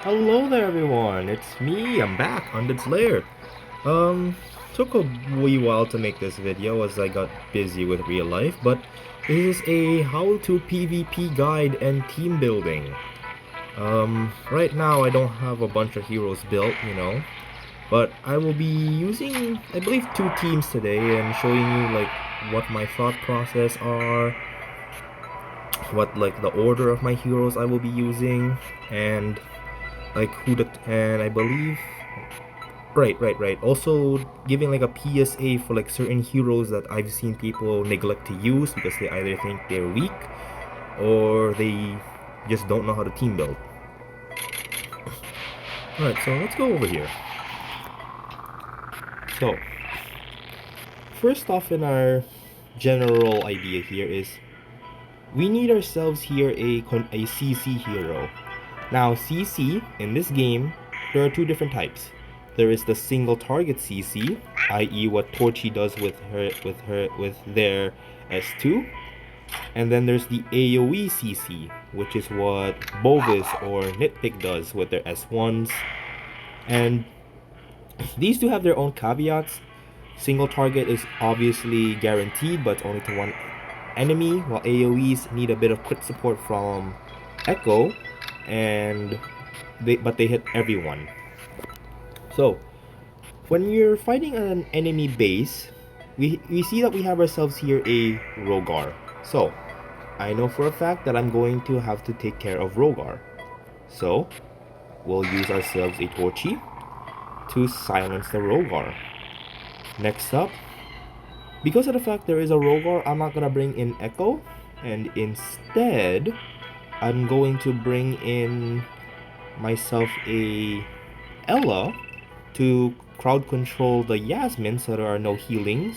Hello there everyone, it's me, I'm back, Undead's Lair. Took a wee while to make this video as I got busy with real life, but this is a how to PvP guide and team building. Right now I don't have a bunch of heroes built, but I will be using, I believe, two teams today and showing you like what my thought process are, what like the order of my heroes I will be using, and like and I believe right. Also giving like a PSA for like certain heroes that I've seen people neglect to use because they either think they're weak or they just don't know how to team build. Alright, so let's go over here. So, first off in our general idea here is we need ourselves here a CC hero. Now CC in this game, there are two different types. There is the single target CC, i.e. what Torchy does with their S2, and then there's the AoE CC, which is what Bovis or Nitpick does with their S1s. And these two have their own caveats. Single target is obviously guaranteed, but only to one enemy, while AoEs need a bit of crit support from Echo, and but they hit everyone. So, when you're fighting an enemy base, we see that we have ourselves here a Rogar. So, I know for a fact that I'm going to have to take care of Rogar. So, we'll use ourselves a Torchy to silence the Rogar. Next up, because of the fact there is a Rogar, I'm not gonna bring in Echo, and instead, I'm going to bring in myself a Ella to crowd control the Yasmin so there are no healings,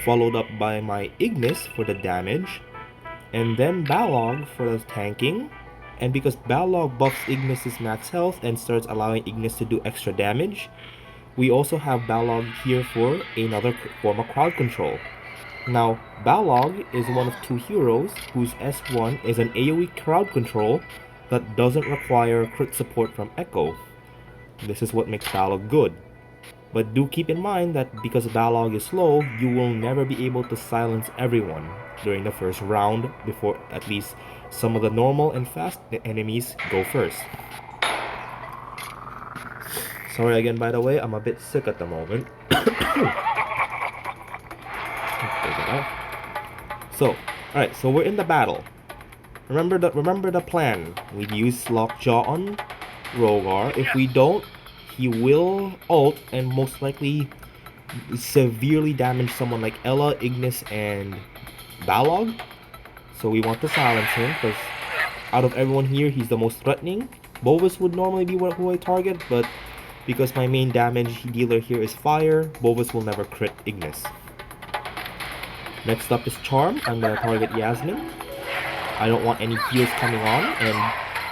followed up by my Ignis for the damage, and then Balog for the tanking. And because Balog buffs Ignis' max health and starts allowing Ignis to do extra damage, we also have Balog here for another form of crowd control. Now, Balog is one of two heroes whose S1 is an AoE crowd control that doesn't require crit support from Echo. This is what makes Balog good. But do keep in mind that because Balog is slow, you will never be able to silence everyone during the first round before at least some of the normal and fast enemies go first. Sorry again, by the way, I'm a bit sick at the moment. So, alright, so we're in the battle. Remember the plan. We use Lockjaw on Rogar. If we don't, he will ult and most likely severely damage someone like Ella, Ignis, and Balog. So we want to silence him because out of everyone here, he's the most threatening. Bovis would normally be who I target, but because my main damage dealer here is fire, Bovis will never crit Ignis. Next up is Charm. I'm gonna target Yasmin. I don't want any heals coming on, and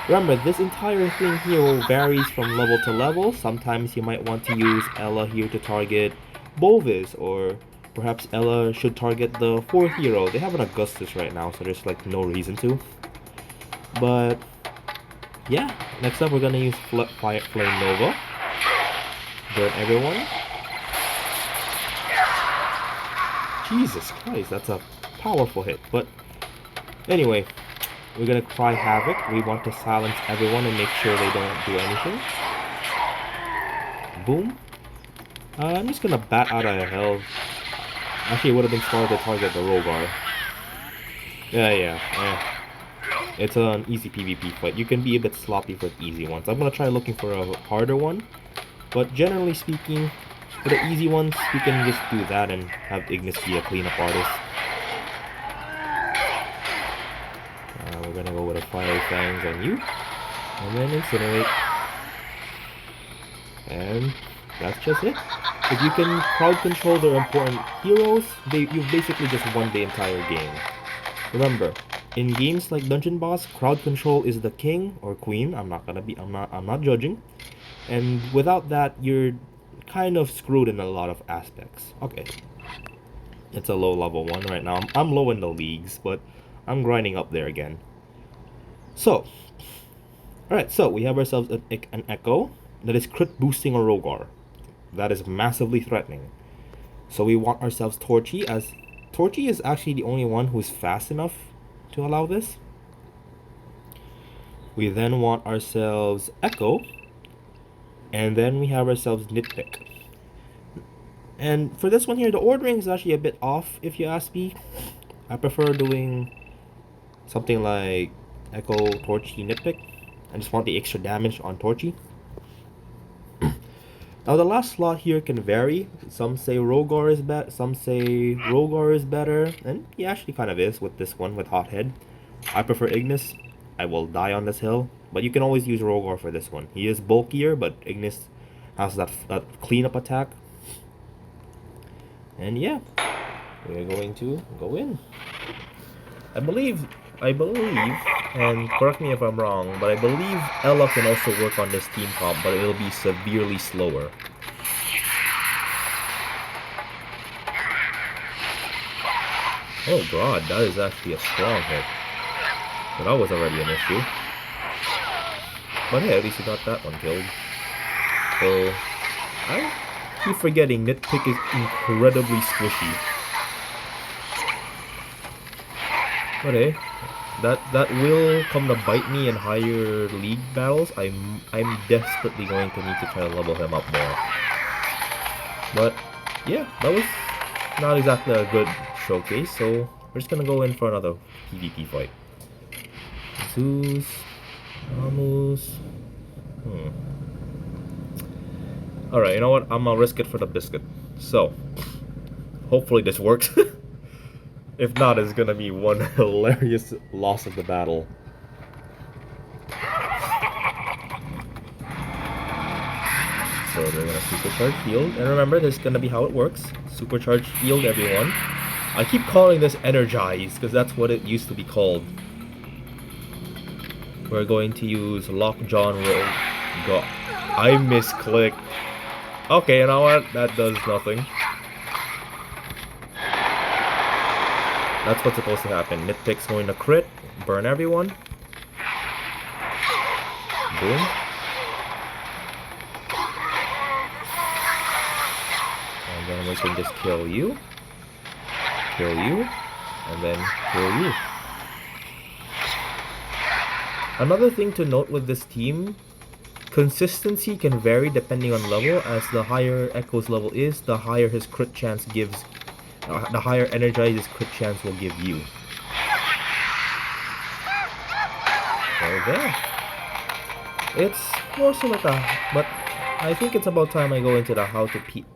remember, this entire thing here varies from level to level. Sometimes you might want to use Ella here to target Bovis, or perhaps Ella should target the 4th hero. They have an Augustus right now, so there's like no reason to. But yeah, next up we're gonna use Flame Nova. Burn everyone. Jesus Christ, that's a powerful hit. But anyway, we're gonna cry Havoc. We want to silence everyone and make sure they don't do anything. Boom. I'm just gonna bat out of hell. Actually, it would have been smarter to target the Rogar. Yeah. It's an easy PvP fight. You can be a bit sloppy for the easy ones. I'm gonna try looking for a harder one. But generally speaking, for the easy ones, you can just do that and have Ignis be a cleanup artist. We're gonna go with a Fire Fangs on you. And then Incinerate. And that's just it. If you can crowd control their important heroes, you've basically just won the entire game. Remember, in games like Dungeon Boss, crowd control is the king or queen. I'm not judging. And without that, you're kind of screwed in a lot of aspects. Okay. It's a low level one right now. I'm low in the leagues, but I'm grinding up there again. So, Alright, so we have ourselves an Echo that is crit boosting a Rogar. That is massively threatening. So we want ourselves Torchy, as Torchy is actually the only one who's fast enough to allow this. We then want ourselves Echo, and then we have ourselves Nitpick. And for this one here, the ordering is actually a bit off, if you ask me. I prefer doing something like Echo, Torchy, Nitpick. I just want the extra damage on Torchy. Now the last slot here can vary. Some say Rogar is better, some say Rogar is better, and he actually kind of is with this one with Hothead. I prefer Ignis. I will die on this hill, but you can always use Rogar for this one. He is bulkier, but Ignis has that cleanup attack. And yeah, we're going to go in. I believe, and correct me if I'm wrong, but I believe Ella can also work on this team comp, but it'll be severely slower. Oh god, that is actually a strong hit. But that was already an issue. But hey, at least we got that one killed. So, I keep forgetting Nitpick is incredibly squishy. But hey, that will come to bite me in higher league battles. I'm desperately going to need to try to level him up more. But yeah, that was not exactly a good showcase, so we're just gonna go in for another PvP fight. Zeus, Ramus. Alright, you know what? I'm gonna risk it for the biscuit. So, hopefully this works. If not, it's gonna be one hilarious loss of the battle. So they're gonna supercharge field, and remember, this is gonna be how it works. Supercharge field, everyone. I keep calling this Energize, because that's what it used to be called. We're going to use Lockjaw Roll. Go. I misclicked. Okay, you know what? That does nothing. That's what's supposed to happen. Nitpick's going to crit, burn everyone. Boom. And then we can just kill you, and then kill you. Another thing to note with this team, consistency can vary depending on level. As the higher Echo's level is, the higher his crit chance gives. The higher Energize his crit chance will give you. So there. It's more so like a, but I think it's about time I go into the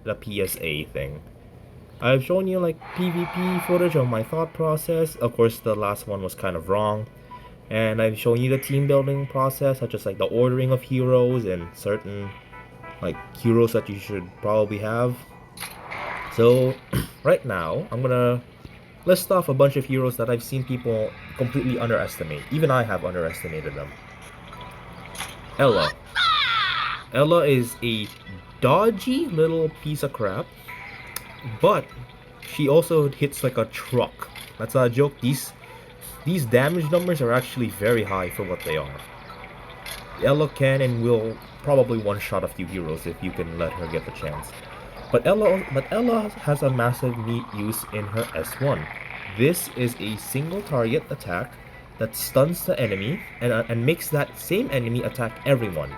the PSA thing. I've shown you like PvP footage of my thought process. Of course, the last one was kind of wrong. And I've shown you the team building process, such as like the ordering of heroes and certain like heroes that you should probably have. So right now, I'm gonna list off a bunch of heroes that I've seen people completely underestimate. Even I have underestimated them. Ella. Ella is a dodgy little piece of crap, but she also hits like a truck. That's not a joke. These damage numbers are actually very high for what they are. Ella can and will probably one-shot a few heroes if you can let her get the chance. But Ella has a massive neat use in her S1. This is a single target attack that stuns the enemy and makes that same enemy attack everyone.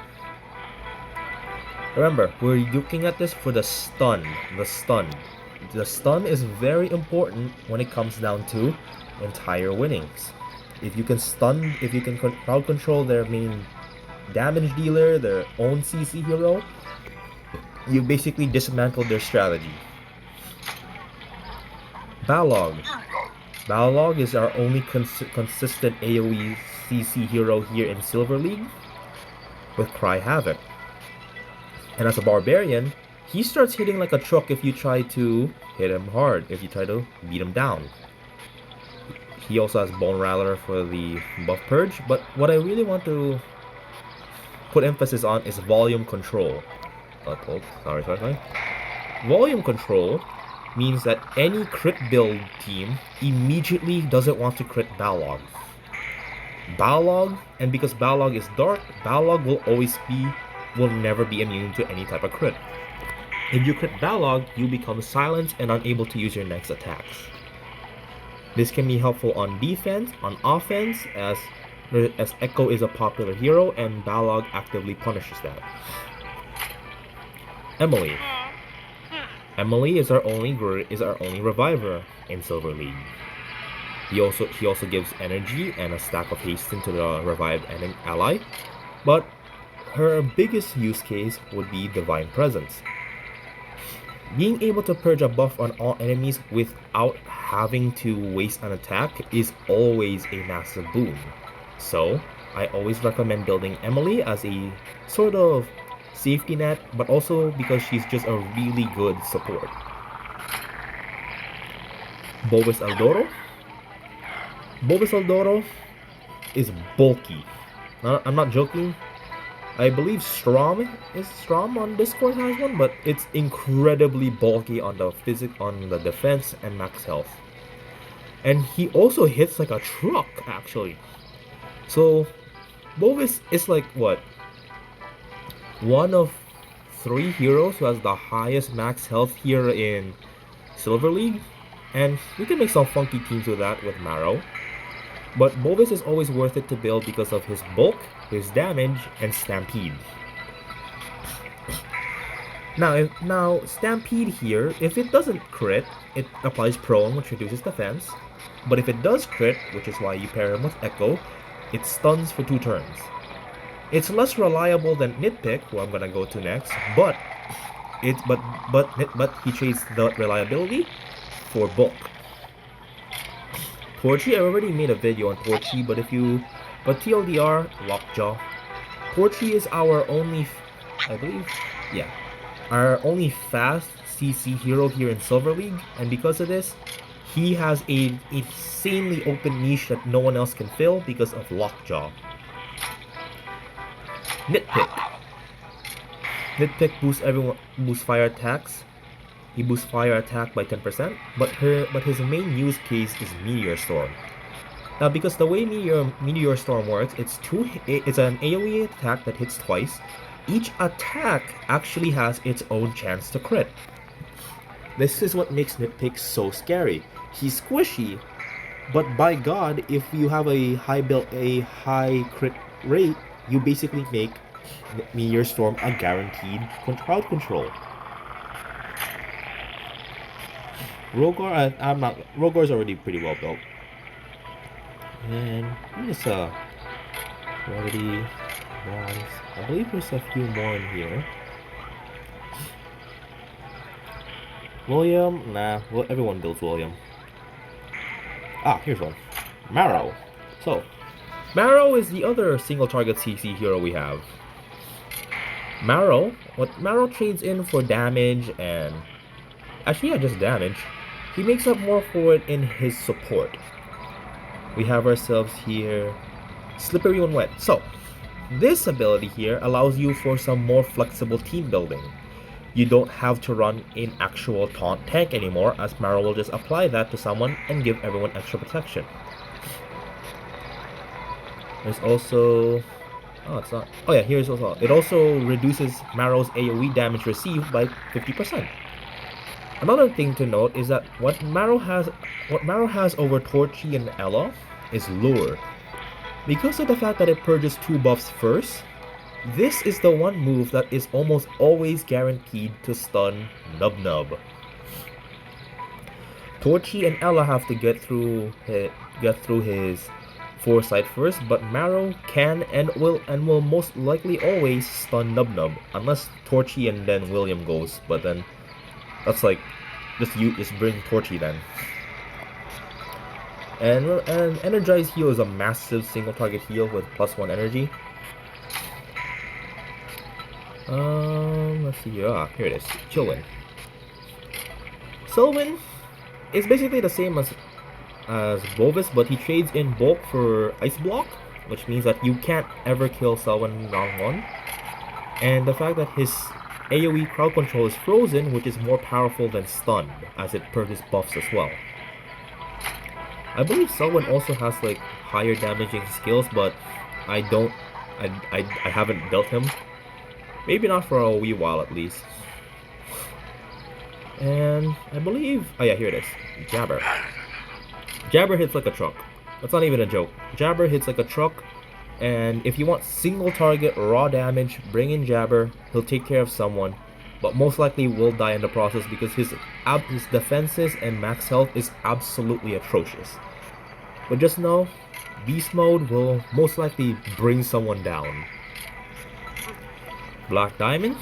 Remember, we're looking at this for the stun. The stun is very important when it comes down to entire winnings. If you can crowd control their main damage dealer, their own CC hero, you basically dismantled their strategy. Balog. Balog is our only consistent AoE CC hero here in Silver League with Cry Havoc. And as a barbarian, he starts hitting like a truck if you try to hit him hard, if you try to beat him down. He also has Bone Rattler for the buff purge, but what I really want to put emphasis on is volume control. Sorry. Volume control means that any crit build team immediately doesn't want to crit Balog. Balog, and because Balog is dark, Balog will never be immune to any type of crit. If you crit Balog, you become silenced and unable to use your next attacks. This can be helpful on defense, on offense, as Echo is a popular hero and Balog actively punishes that. Emily. Emily is our only reviver in Silver League. He also gives energy and a stack of haste into the revived ally, but her biggest use case would be Divine Presence. Being able to purge a buff on all enemies without having to waste an attack is always a massive boon. So, I always recommend building Emily as a sort of safety net, but also because she's just a really good support. Bovis Eldoro. Bovis Eldoro is bulky. I'm not joking. I believe Strom on Discord has one, but it's incredibly bulky on the defense and max health. And he also hits like a truck, actually. So Bovis is like what? One of 3 heroes who has the highest max health here in Silver League. And we can make some funky teams with that with Marrow. But Bovis is always worth it to build because of his bulk, his damage, and Stampede. Now Stampede here, if it doesn't crit, it applies Prone, which reduces defense. But if it does crit, which is why you pair him with Echo, it stuns for 2 turns. It's less reliable than Nitpick, who I'm gonna go to next, but he trades the reliability for bulk. Torchy, I already made a video on Torchy, but TLDR, Lockjaw. Torchy is our only, our only fast CC hero here in Silver League, and because of this, he has an insanely open niche that no one else can fill because of Lockjaw. Nitpick. Nitpick boosts fire attacks. He boosts fire attack by 10%, but his main use case is Meteor Storm. Now, because the way Meteor Storm works, it's an AoE attack that hits twice. Each attack actually has its own chance to crit. This is what makes Nitpick so scary. He's squishy, but by God, if you have a high crit rate, you basically make Meteor Storm a guaranteed crowd control. Rogar, Rogar's already pretty well built. And there's already bronze. I believe there's a few more in here. William, nah, well, everyone builds William. Ah, here's one. Marrow. So, Marrow is the other single target CC hero we have. What Marrow trades in for damage and actually, yeah, just damage. He makes up more for it in his support. We have ourselves here Slippery and Wet. So, this ability here allows you for some more flexible team building. You don't have to run an actual taunt tank anymore, as Marrow will just apply that to someone and give everyone extra protection. There's also... oh, it's not... oh yeah, here's also... it also reduces Marrow's AoE damage received by 50%. Another thing to note is that what Marrow has over Torchy and Ella is Lure. Because of the fact that it purges 2 buffs first, this is the one move that is almost always guaranteed to stun Nub Nub. Torchy and Ella have to get through his foresight first, but Marrow can and will most likely always stun Nub Nub, unless Torchy and then William goes, but then that's like, just bring Torchy then. And Energize Heal is a massive single target heal with +1 energy. Let's see here. Ah, here it is. Chillin. Sylvan is basically the same as Bovis, but he trades in bulk for Ice Block, which means that you can't ever kill Sylvan in round 1. And the fact that his AoE crowd control is frozen, which is more powerful than stunned, as it purges buffs as well. I believe Selwyn also has like higher damaging skills, but I don't, I haven't built him. Maybe not for a wee while at least. And I believe, oh yeah, here it is, Jabber. Jabber hits like a truck. That's not even a joke. Jabber hits like a truck, and if you want single target raw damage, bring in Jabber. He'll take care of someone, but most likely will die in the process because his defenses and max health is absolutely atrocious. But just know, Beast Mode will most likely bring someone down. Black Diamond,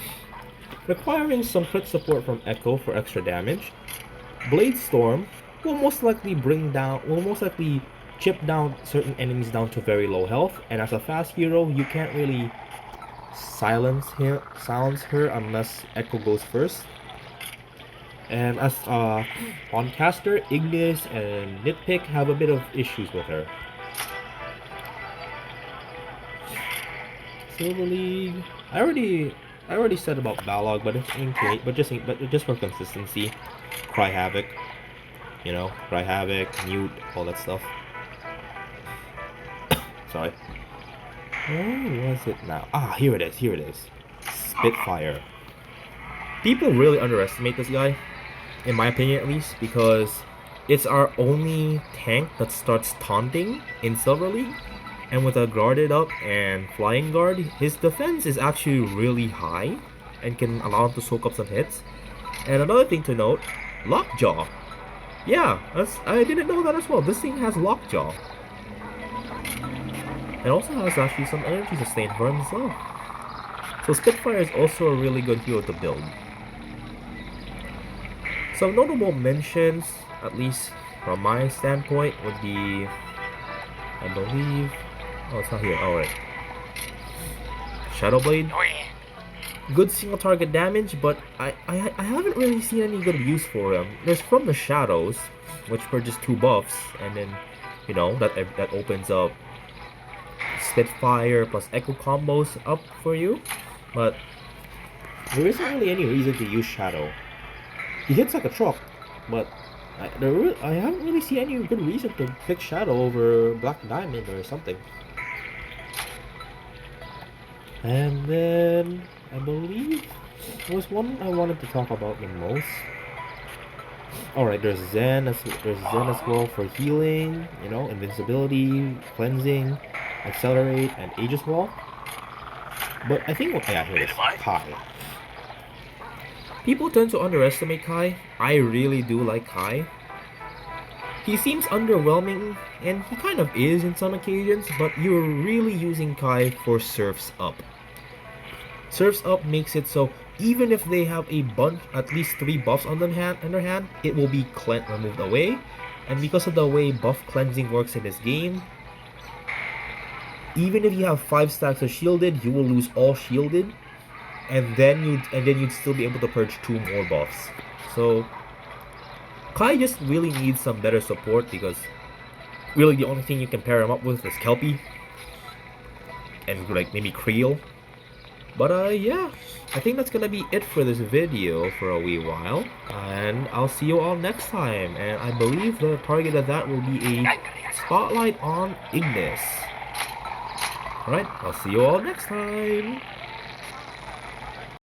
requiring some crit support from Echo for extra damage. Blade Storm will most likely chip down certain enemies down to very low health, and as a fast hero, you can't really silence her unless Echo goes first. And as on caster, Ignis and Nitpick have a bit of issues with her. Silver League, I already said about Balog, but just for consistency, Cry Havoc, you know, Cry Havoc, Mute, all that stuff. Sorry. Where was it now? Ah, here it is. Spitfire. People really underestimate this guy, in my opinion at least, because it's our only tank that starts taunting in Silver League. And with a guarded up and flying guard, his defense is actually really high and can allow him to soak up some hits. And another thing to note, Lockjaw. Yeah, I didn't know that as well. This thing has Lockjaw. It also has actually some energy sustain for him as well. So Spitfire is also a really good hero to build. Some notable mentions, at least from my standpoint, would be, I believe, oh, it's not here. Oh, right. Shadowblade. Good single target damage, but I haven't really seen any good use for him. There's From the Shadows, which purchases 2 buffs, and then, you know, that opens up Spitfire plus Echo combos up for you. But there isn't really any reason to use Shadow. He hits like a truck, but I haven't really seen any good reason to pick Shadow over Black Diamond or something. And then I believe there was one I wanted to talk about the most. Alright, there's Zen as well for healing, you know, invincibility, cleansing, accelerate, and Aegis Wall. But I think, yeah, here it is, Kai. People tend to underestimate Kai. I really do like Kai. He seems underwhelming, and he kind of is in some occasions, but you're really using Kai for Surf's Up. Surf's Up makes it so even if they have a bunch, at least 3 buffs on their hand, it will be removed away. And because of the way buff cleansing works in this game, even if you have 5 stacks of shielded, you will lose all shielded, and then you'd still be able to purge 2 more buffs. So Kai just really needs some better support, because really the only thing you can pair him up with is Kelpie and like maybe Creel. But yeah, I think that's gonna be it for this video for a wee while, and I'll see you all next time. And I believe the target of that will be a spotlight on Ignis. Alright, I'll see you all next time.